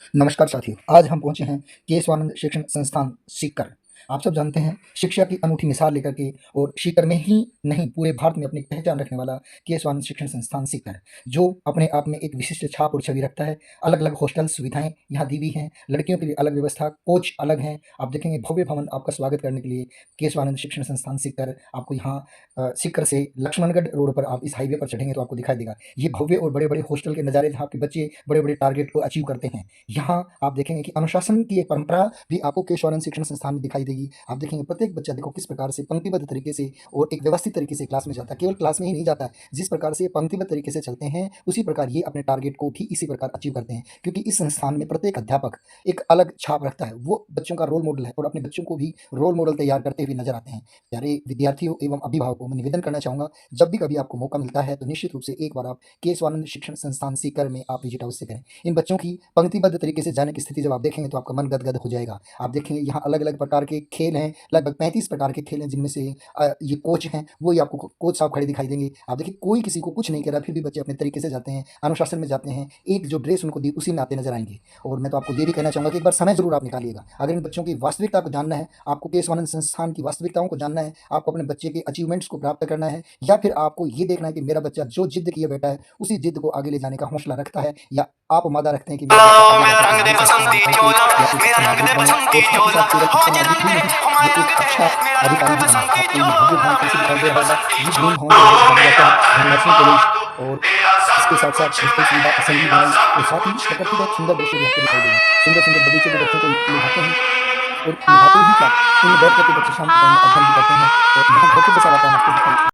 नमस्कार साथियों, आज हम पहुंचे हैं केशवानंद शिक्षण संस्थान सीकर। आप सब जानते हैं शिक्षा की अनूठी मिसाल लेकर के और सीकर में ही नहीं पूरे भारत में अपनी पहचान रखने वाला केशवानंद शिक्षण संस्थान सीकर, जो अपने आप में एक विशिष्ट छाप और छवि रखता है। अलग-अलग हॉस्टल सुविधाएं यहाँ दी हुई हैं, लड़कियों के लिए अलग व्यवस्था, कोच अलग हैं। आप देखेंगे भव्य भवन आपका स्वागत करने के लिए केशवानंद शिक्षण संस्थान सीकर आपको यहाँ सीकर से लक्ष्मणगढ़ रोड पर आप इस हाईवे पर चढ़ेंगे तो आपको दिखाई देगा। ये भव्य और बड़े-बड़े हॉस्टल के नज़ारे जहाँ आपके बच्चे बड़े-बड़े टारगेट को अचीव करते हैं। यहाँ आप देखेंगे कि अनुशासन की एक परंपरा भी आपको केशवानंद शिक्षण संस्थान में दिखाई देगी। आप देखेंगे प्रत्येक बच्चा देखो किस प्रकार से पंक्तिबद्ध तरीके से और एक व्यवस्थित तरीके से क्लास में जाता है। केवल क्लास में ही नहीं जाता है, जिस प्रकार से पंक्तिबद्ध तरीके से चलते हैं उसी प्रकार ये अपने टारगेट को भी इसी प्रकार अचीव करते हैं, क्योंकि इस संस्थान में प्रत्येक अध्यापक एक अलग छाप रखता है। वो बच्चों का रोल मॉडल है और अपने बच्चों को भी रोल मॉडल तैयार करते हुए नजर आते हैं। प्यारे विद्यार्थियों एवं अभिभावकों, मैं निवेदन करना चाहूँगा, जब भी कभी आपको मौका मिलता है तो निश्चित रूप से एक बार आप केशवानंद शिक्षण संस्थान सीकर में आप विजिट अवश्य करें। इन बच्चों की पंक्तिबद्ध तरीके से जाने की स्थिति जब आप देखेंगे तो आपका मन गदगद हो जाएगा। आप देखेंगे यहाँ अलग-अलग प्रकार के खेल हैं, लगभग 35 प्रकार के खेल हैं, जिनमें से ये कोच हैं, वो ही आपको कोच साहब खड़े दिखाई देंगे। आप देखिए कोई किसी को कुछ नहीं कह रहा, फिर भी बच्चे अपने तरीके से जाते हैं, अनुशासन में जाते हैं। एक जो ड्रेस उनको दी उसी में आते नजर आएंगे। और मैं तो आपको ये भी कहना चाहूँगा कि एक बार समय जरूर आप निकालिएगा। अगर इन बच्चों की वास्तविकता को जानना है, आपको केशवानंद संस्थान की वास्तविकताओं को जानना है, आपको अपने बच्चे के अचीवमेंट्स को प्राप्त करना है, या फिर आपको ये देखना है कि मेरा बच्चा जो जिद किए बैठा है उसी जिद को आगे ले जाने का हौसला रखता है, या आप वादा रखते हैं कि मेरा बच्चा आगे मेरा जाकर रंग के दे बन सकता है, बसंती ताकि चोला, या तो मेरा शिक्षण रंग नागरिक दे बने बसंती और साथ ही चोला, साथ केवल हो शिक्षण नागरिक ही जन्नत नहीं, में वो घुमाया एक करे, अच्छा मेरा रंग अधिकारी दे भी बने। बसंती आपको ये भव्य भवन चोला, फिर से दिखाई दे रहा दे होगा, बसंती ये ग्रीन भवन जो है चोला, ये बन जाता मेरा है घर नर्सिंग कॉलेज जादू, और मेरा इसके सब साथ साथ कुछ हॉस्टल सुविधा, असेंबली मेरा भवन और सब साथ ही कुछ प्रकृति का एक सुंदर दृश्य भी आपको दिखाई देगा। सुंदर-सुंदर बगीचे में बच्चों को लुभाते हैं और लुभाते ही क्या, इनमें बैठ कर के बच्चे शाम के टाइम में अध्ययन भी करते हैं और यहाँ भौतिक जैसा वातावरण आपको दिखाई